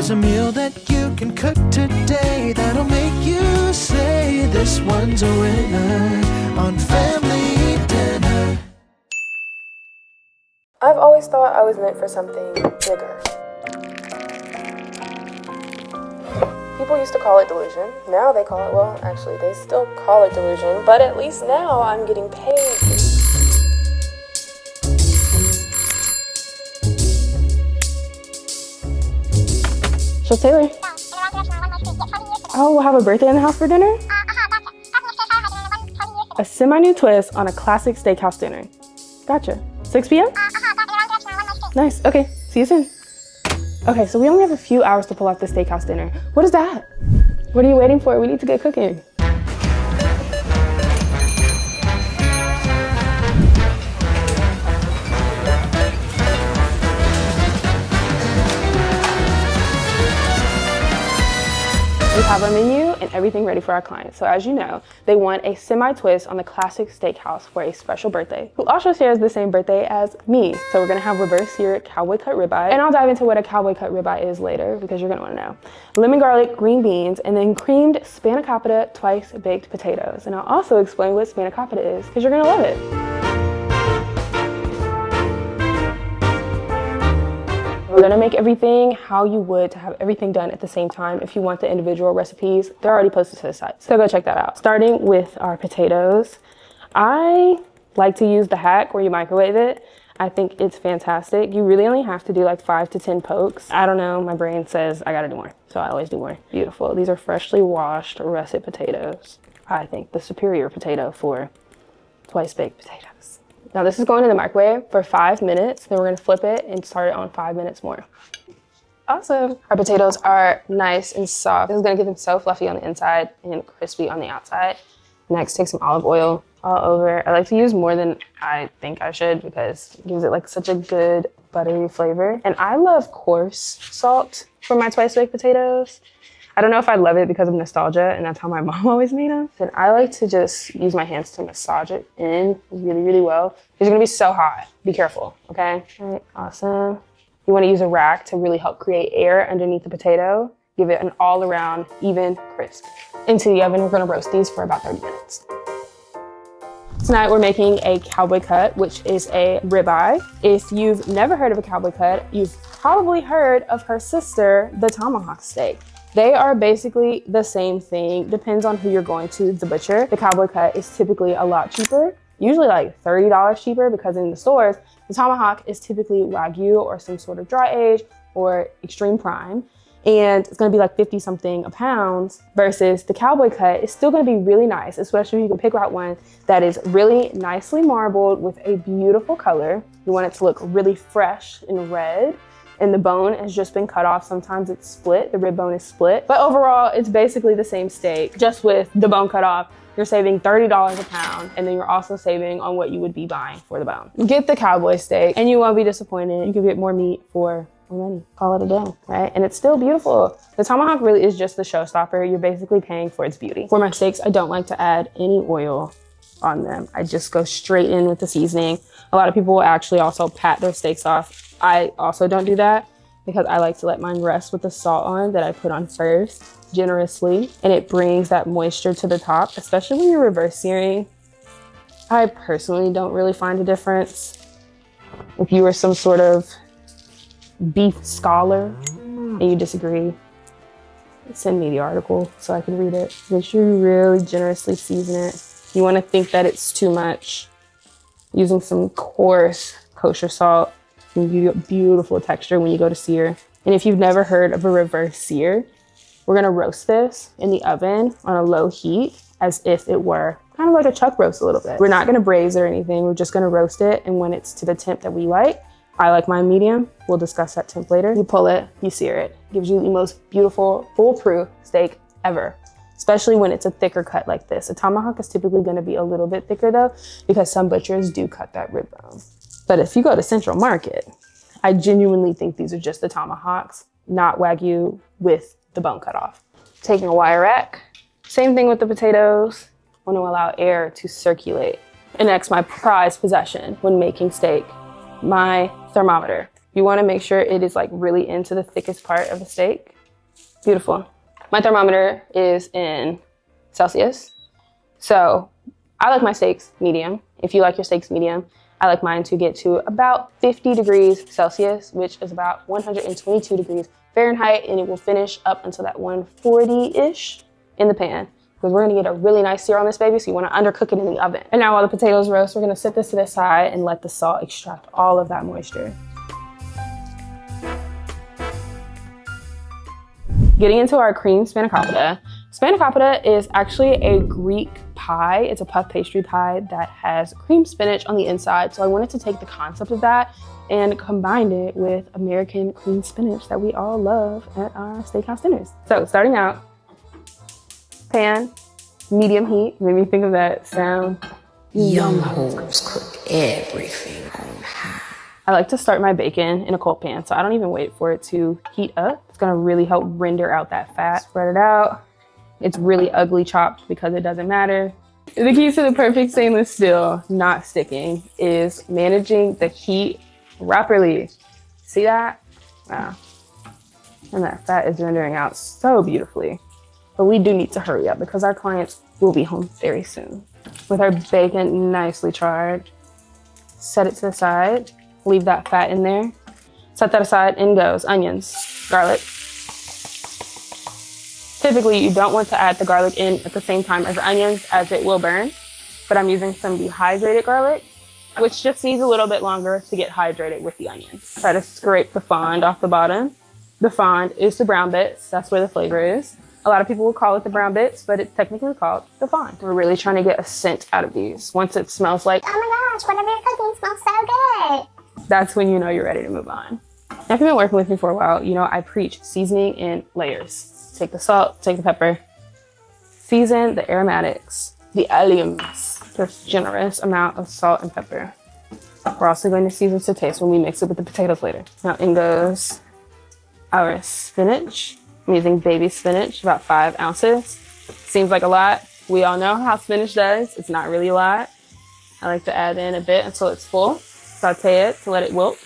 There's a meal that you can cook today that'll make you say this one's a winner on family dinner. I've always thought I was meant for something bigger. People used to call it delusion. Now they call it, well, actually, they still call it delusion, but at least now I'm getting paid. So Taylor, oh, we'll have a birthday in the house for dinner? A semi-new twist on a classic steakhouse dinner. Gotcha. 6 p.m.? Nice, okay, see you soon. Okay, so we only have a few hours to pull off the steakhouse dinner. What is that? What are you waiting for? We need to get cooking. We have our menu and everything ready for our clients. So as you know, they want a semi-twist on the classic steakhouse for a special birthday, who also shares the same birthday as me. So we're gonna have reverse seared cowboy cut ribeye, and I'll dive into what a cowboy cut ribeye is later because you're gonna wanna know. Lemon garlic, green beans, and then creamed spanakopita twice baked potatoes. And I'll also explain what spanakopita is because you're gonna love it. We're gonna make everything how you would to have everything done at the same time. If you want the individual recipes, they're already posted to the site, so go check that out. Starting with our potatoes, I like to use the hack where you microwave it. I think it's fantastic. You really only have to do like 5 to 10 pokes. I don't know, my brain says I gotta do more, so I always do more. Beautiful. These are freshly washed russet potatoes. I think the superior potato for twice baked potatoes. Now this is going in the microwave for 5 minutes. Then we're gonna flip it and start it on 5 minutes more. Awesome. Our potatoes are nice and soft. This is gonna get them so fluffy on the inside and crispy on the outside. Next, take some olive oil all over. I like to use more than I think I should because it gives it like such a good buttery flavor. And I love coarse salt for my twice baked potatoes. I don't know if I love it because of nostalgia and that's how my mom always made them. And I like to just use my hands to massage it in really, really well. It's gonna be so hot. Be careful, okay? All right, awesome. You wanna use a rack to really help create air underneath the potato. Give it an all around even crisp. Into the oven, we're gonna roast these for about 30 minutes. Tonight we're making a cowboy cut, which is a ribeye. If you've never heard of a cowboy cut, you've probably heard of her sister, the tomahawk steak. They are basically the same thing, depends on who you're going to, the butcher. The cowboy cut is typically a lot cheaper, usually like $30 cheaper because in the stores, the tomahawk is typically Wagyu or some sort of dry age or extreme prime. And it's gonna be like 50 something a pound versus the cowboy cut is still gonna be really nice, especially if you can pick out one that is really nicely marbled with a beautiful color. You want it to look really fresh and red. And the bone has just been cut off. Sometimes it's split, the rib bone is split. But overall, it's basically the same steak, just with the bone cut off. You're saving $30 a pound, and then you're also saving on what you would be buying for the bone. Get the cowboy steak, and you won't be disappointed. You can get more meat for more money. Call it a day, right? And it's still beautiful. The tomahawk really is just the showstopper. You're basically paying for its beauty. For my steaks, I don't like to add any oil on them. I just go straight in with the seasoning. A lot of people will actually also pat their steaks off. I also don't do that because I like to let mine rest with the salt on that I put on first generously, and it brings that moisture to the top, especially when you're reverse searing. I personally don't really find a difference. If you were some sort of beef scholar and you disagree, send me the article so I can read it. Make sure you really generously season it. You want to think that it's too much. Using some coarse kosher salt can give you a beautiful texture when you go to sear. And if you've never heard of a reverse sear, we're gonna roast this in the oven on a low heat as if it were kind of like a chuck roast a little bit. We're not gonna braise or anything. We're just gonna roast it. And when it's to the temp that we like, I like mine medium. We'll discuss that temp later. You pull it, you sear it. Gives you the most beautiful, foolproof steak ever, especially when it's a thicker cut like this. A tomahawk is typically gonna be a little bit thicker though, because some butchers do cut that rib bone. But if you go to Central Market, I genuinely think these are just the tomahawks, not Wagyu with the bone cut off. Taking a wire rack, same thing with the potatoes. I want to allow air to circulate. And next, my prized possession when making steak, my thermometer. You want to make sure it is like really into the thickest part of the steak Beautiful. My thermometer is in Celsius. So I like my steaks medium. If you like your steaks medium, I like mine to get to about 50 degrees Celsius, which is about 122 degrees Fahrenheit, and it will finish up until that 140-ish in the pan. Because we're gonna get a really nice sear on this baby, so you wanna undercook it in the oven. And now while the potatoes roast, we're gonna set this to the side and let the salt extract all of that moisture. Getting into our cream spanakopita. Spanakopita is actually a Greek pie. It's a puff pastry pie that has cream spinach on the inside. So I wanted to take the concept of that and combine it with American cream spinach that we all love at our steakhouse dinners. So starting out, pan, medium heat. Made me think of that sound. Young hoes cook everything on high. I like to start my bacon in a cold pan, so I don't even wait for it to heat up. It's gonna really help render out that fat. Spread it out. It's really ugly chopped because it doesn't matter. The key to the perfect stainless steel not sticking is managing the heat properly. See that? Wow. And that fat is rendering out so beautifully. But we do need to hurry up because our clients will be home very soon. With our bacon nicely charred, set it to the side. Leave that fat in there. Set that aside. In goes onions, garlic. Typically, you don't want to add the garlic in at the same time as the onions as it will burn, but I'm using some dehydrated garlic, which just needs a little bit longer to get hydrated with the onions. Try to scrape the fond off the bottom. The fond is the brown bits. That's where the flavor is. A lot of people will call it the brown bits, but it's technically called the fond. We're really trying to get a scent out of these. Once it smells like, oh my gosh, whatever you're cooking smells so good, that's when you know you're ready to move on. Now, if you've been working with me for a while, you know I preach seasoning in layers. Take the salt, take the pepper, season the aromatics, the alliums, just generous amount of salt and pepper. We're also going to season to taste when we mix it with the potatoes later. Now in goes our spinach. I'm using baby spinach, about 5 ounces. Seems like a lot. We all know how spinach does. It's not really a lot. I like to add in a bit until it's full. Saute it to let it wilt.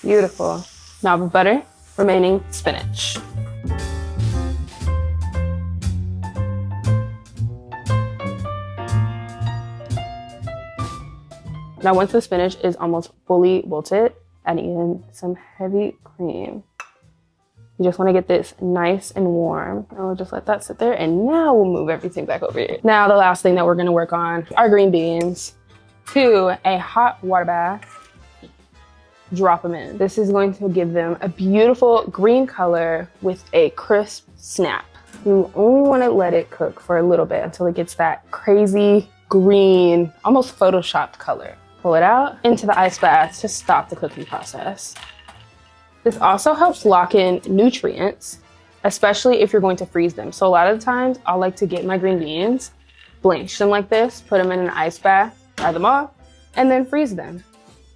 Beautiful. Now the butter, remaining spinach. Now once the spinach is almost fully wilted, adding in some heavy cream. You just want to get this nice and warm. And we'll just let that sit there, and now we'll move everything back over here. Now the last thing that we're going to work on are green beans. To a hot water bath, drop them in. This is going to give them a beautiful green color with a crisp snap. You only want to let it cook for a little bit until it gets that crazy green, almost photoshopped color. Pull it out into the ice bath to stop the cooking process. This also helps lock in nutrients, especially if you're going to freeze them. So a lot of the times I'll like to get my green beans, blanch them like this, put them in an ice bath, dry them off, and then freeze them.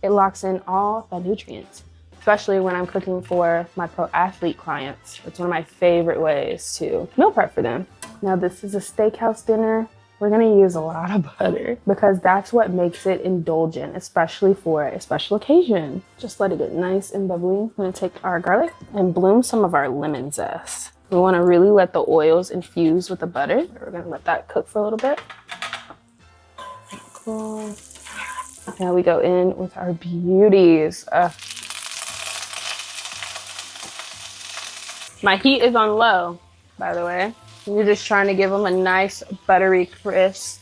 It locks in all the nutrients, especially when I'm cooking for my pro athlete clients. It's one of my favorite ways to meal prep for them. Now this is a steakhouse dinner. We're gonna use a lot of butter because that's what makes it indulgent, especially for a special occasion. Just let it get nice and bubbly. I'm gonna take our garlic and bloom some of our lemon zest. We wanna really let the oils infuse with the butter. We're gonna let that cook for a little bit. Cool. Now we go in with our beauties. My heat is on low, by the way. You're just trying to give them a nice buttery crisp.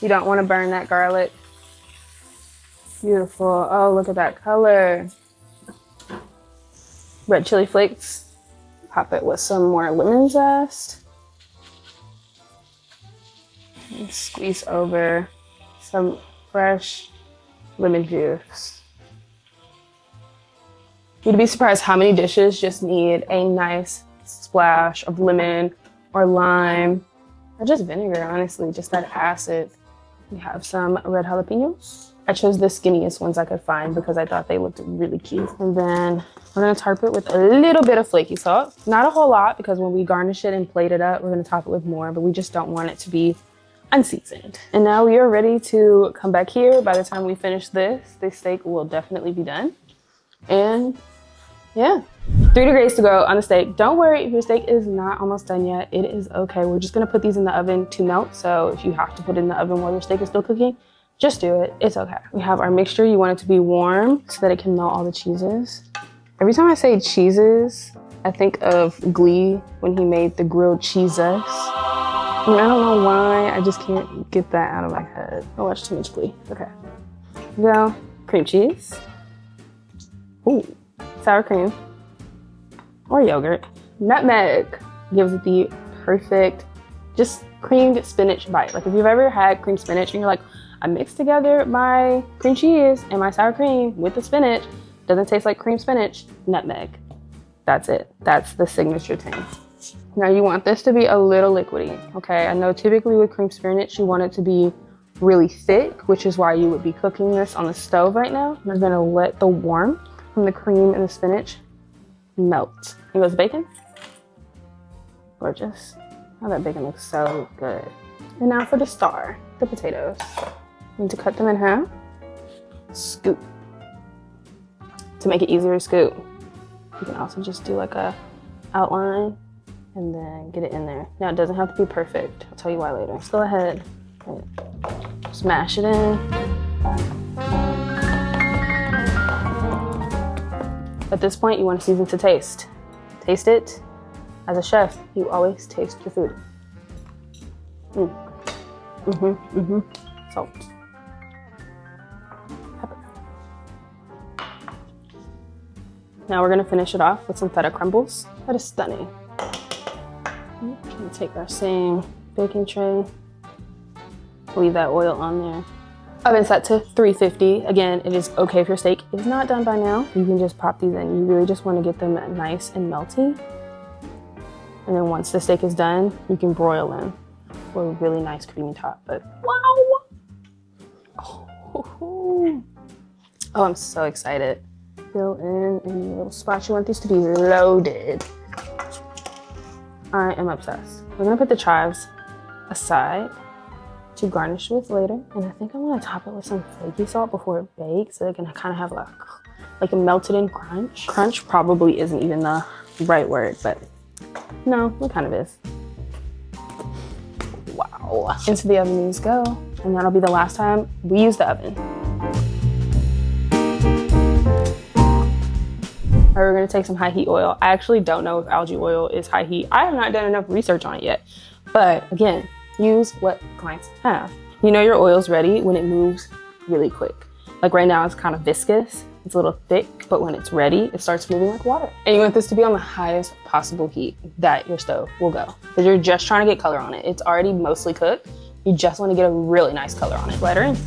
You don't want to burn that garlic. Beautiful. Oh, look at that color. Red chili flakes. Pop it with some more lemon zest. And squeeze over some fresh lemon juice. You'd be surprised how many dishes just need a nice splash of lemon or lime, or just vinegar, honestly, just that acid. We have some red jalapenos. I chose the skinniest ones I could find because I thought they looked really cute. And then we're gonna tarp it with a little bit of flaky salt. Not a whole lot, because when we garnish it and plate it up, we're gonna top it with more, but we just don't want it to be unseasoned. And now we are ready to come back here. By the time we finish this, the steak will definitely be done. And Yeah. 3 degrees to go on the steak. Don't worry if your steak is not almost done yet. It is okay. We're just gonna put these in the oven to melt. So if you have to put it in the oven while your steak is still cooking, just do it. It's okay. We have our mixture. You want it to be warm so that it can melt all the cheeses. Every time I say cheeses, I think of Glee when he made the grilled cheeses. I mean, I don't know why. I just can't get that out of my head. I watch too much Glee. Okay. Here we go. Cream cheese. Ooh. Sour cream. Or yogurt. Nutmeg gives it the perfect, just creamed spinach bite. Like if you've ever had creamed spinach and you're like, I mixed together my cream cheese and my sour cream with the spinach. Doesn't taste like cream spinach. Nutmeg. That's it. That's the signature thing. Now you want this to be a little liquidy, okay? I know typically with cream spinach, you want it to be really thick, which is why you would be cooking this on the stove right now. We're gonna let the warmth from the cream and the spinach melt. Here goes bacon. Gorgeous. Oh, that bacon looks so good. And now for the star, the potatoes. You need to cut them in half. Scoop. To make it easier to scoop. You can also just do like a outline and then get it in there. Now it doesn't have to be perfect. I'll tell you why later. Just go ahead and smash it in. At this point, you want to season to taste. Taste it. As a chef, you always taste your food. Salt. Pepper. Now we're gonna finish it off with some feta crumbles. That is stunning. We'll take our same baking tray. Leave that oil on there. Oven set to 350. Again, it is okay if your steak is not done by now. You can just pop these in. You really just want to get them nice and melty. And then once the steak is done, you can broil them for a really nice creamy top. But wow! Oh, I'm so excited. Fill in any little spots. You want these to be loaded. I am obsessed. We're gonna put the chives aside to garnish with later. And I think I want to top it with some flaky salt before it bakes so it can kind of have like a melted in crunch. Crunch probably isn't even the right word, but no, it kind of is. Wow. Into the oven these go. And that'll be the last time we use the oven. All right, we're gonna take some high heat oil. I actually don't know if algae oil is high heat. I have not done enough research on it yet. But again, use what clients have. You know your oil's ready when it moves really quick. Like right now it's kind of viscous. It's a little thick, but when it's ready, it starts moving like water. And you want this to be on the highest possible heat that your stove will go. Because you're just trying to get color on it. It's already mostly cooked. You just want to get a really nice color on it. Let her in.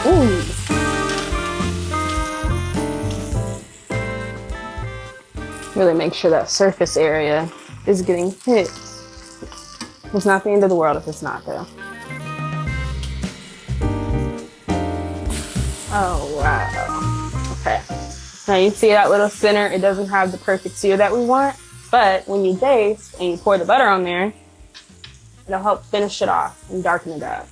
Ooh. Really make sure that surface area is getting hit. It's not the end of the world if it's not though. Oh, wow. Okay. Now you see that little center, it doesn't have the perfect sear that we want, but when you baste and you pour the butter on there, it'll help finish it off and darken it up.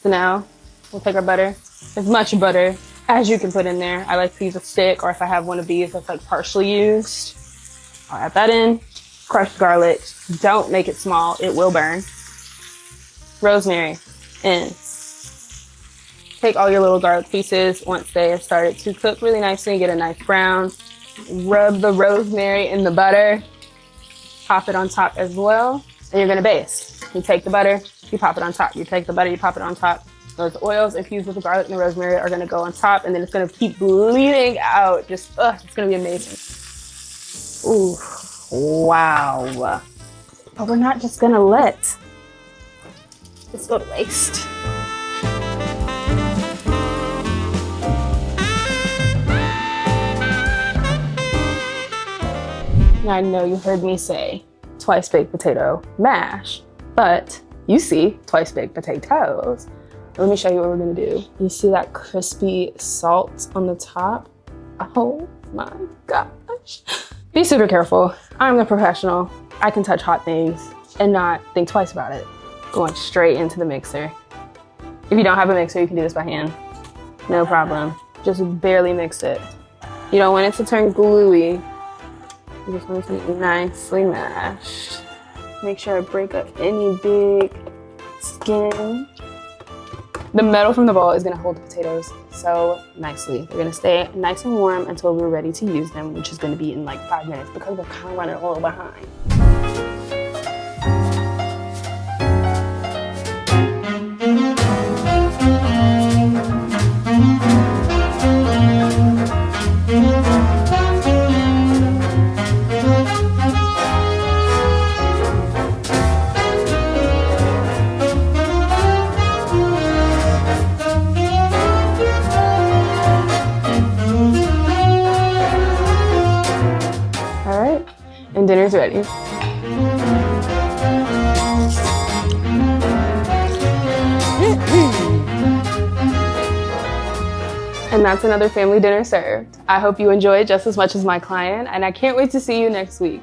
So now we'll take our butter, as much butter as you can put in there. I like to use a stick, or if I have one of these that's like partially used, I'll add that in. Crushed garlic, don't make it small, it will burn. Rosemary in. Take all your little garlic pieces once they have started to cook really nicely, get a nice brown. Rub the rosemary in the butter, pop it on top as well, and you're gonna baste. You take the butter, you pop it on top. You take the butter, you pop it on top. Those oils infused with the garlic and the rosemary are gonna go on top, and then it's gonna keep bleeding out. Just, it's gonna be amazing. Ooh, wow. But we're not just gonna let this go to waste. I know you heard me say twice baked potato mash, but you see twice baked potatoes. Let me show you what we're gonna do. You see that crispy salt on the top? Oh my gosh. Be super careful. I'm the professional. I can touch hot things and not think twice about it. Going straight into the mixer. If you don't have a mixer, you can do this by hand. No problem. Just barely mix it. You don't want it to turn gluey. You just want it to be nicely mashed. Make sure to break up any big skin. The metal from the bowl is gonna hold the potatoes so nicely. They're gonna stay nice and warm until we're ready to use them, which is gonna be in like 5 minutes because we're kind of running a little behind. And dinner's ready. And that's another family dinner served. I hope you enjoyed just as much as my client, and I can't wait to see you next week.